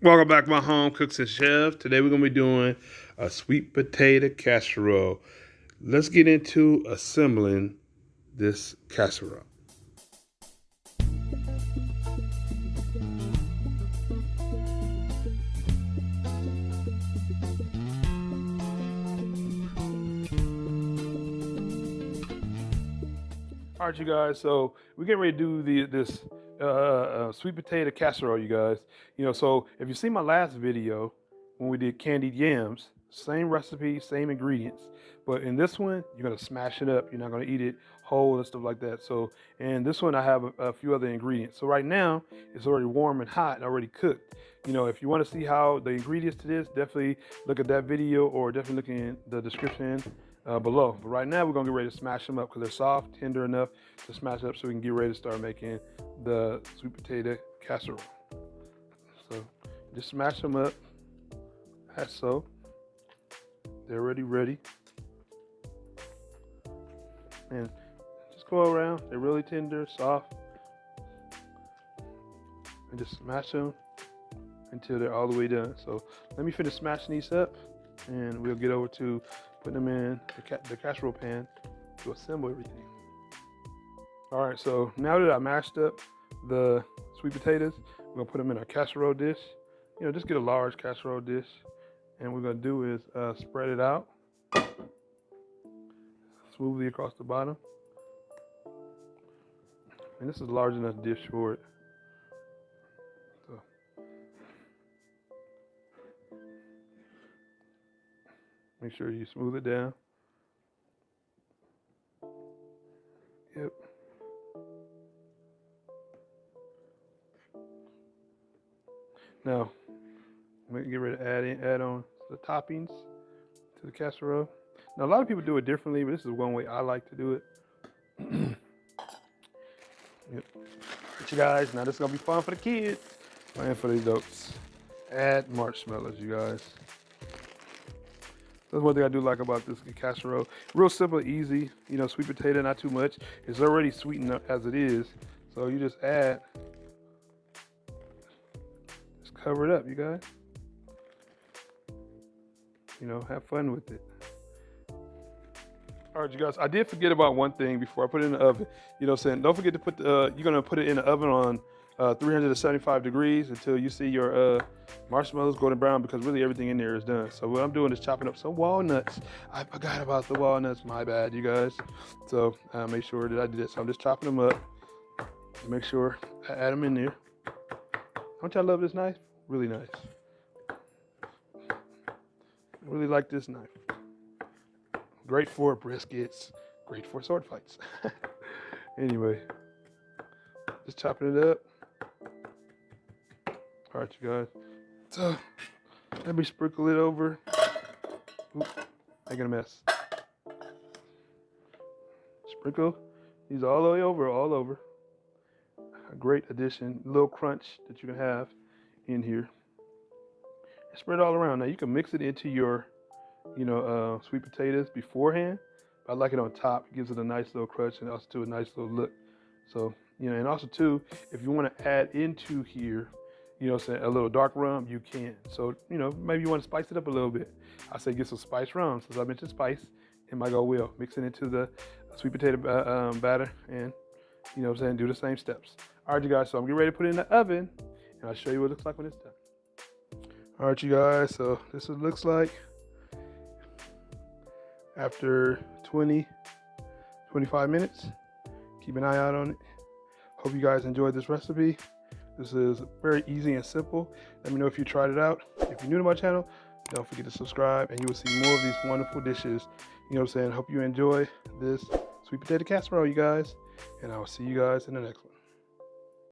Welcome back, my home cooks and chefs. Today we're going to be doing a sweet potato casserole. Let's get into assembling this casserole. All right, you guys. So we're getting ready to do this sweet potato casserole, you guys. So if you see my last video when we did candied yams, same recipe, same ingredients, but in this one you're gonna smash it up. You're not gonna eat it whole and stuff like that. So in this one I have a few other ingredients. So right now it's already warm and hot and already cooked. If you want to see how the ingredients to this, definitely look at that video or definitely look in the description below. But right now we're gonna get ready to smash them up because they're soft, tender enough to smash up so we can get ready to start making the sweet potato casserole. So just smash them up as so. They're already ready. And just go around, they're really tender, soft. And just smash them until they're all the way done. So let me finish smashing these up and we'll get over to putting them in the casserole pan to assemble everything. All right, so now that I mashed up the sweet potatoes, we're gonna put them in our casserole dish. Just get a large casserole dish. And what we're gonna do is spread it out smoothly across the bottom. And this is a large enough dish for it. So make sure you smooth it down. Yep. Now, I'm gonna get ready to add on the toppings to the casserole. Now, a lot of people do it differently, but this is one way I like to do it. Yep. But you guys, now this is gonna be fun for the kids and for the adults. Add marshmallows, you guys. That's one thing I do like about this casserole. Real simple, easy. Sweet potato, not too much. It's already sweetened up as it is. So you just add, just cover it up, you guys. Have fun with it. All right, you guys, I did forget about one thing before I put it in the oven. Don't forget to put you're gonna put it in the oven on 375 degrees until you see your marshmallows golden brown, because really everything in there is done. So what I'm doing is chopping up some walnuts. I forgot about the walnuts, my bad, you guys. So make sure that I did it. So I'm just chopping them up to make sure I add them in there. Don't y'all love this knife? Really nice. I really like this knife. Great for briskets, great for sword fights. Anyway, just chopping it up. All right, you guys. So let me sprinkle it over. Oop, making a mess. Sprinkle these all the way over, all over. A great addition, a little crunch that you can have in here. And spread it all around. Now you can mix it into your sweet potatoes beforehand. But I like it on top. It gives it a nice little crunch and also to a nice little look. So, and also too, if you want to add into here, a little dark rum, you can. So, maybe you want to spice it up a little bit. I say get some spiced rum. Since I mentioned spice, it might go well. Mix it into the sweet potato batter and, do the same steps. All right, you guys, so I'm getting ready to put it in the oven and I'll show you what it looks like when it's done. All right, you guys, so this is what it looks like after 20-25 minutes. Keep an eye out on it. Hope you guys enjoyed this recipe. This is very easy and simple. Let me know if you tried it out. If you're new to my channel, don't forget to subscribe and you will see more of these wonderful dishes. Hope you enjoy this sweet potato casserole, you guys. And I will see you guys in the next one.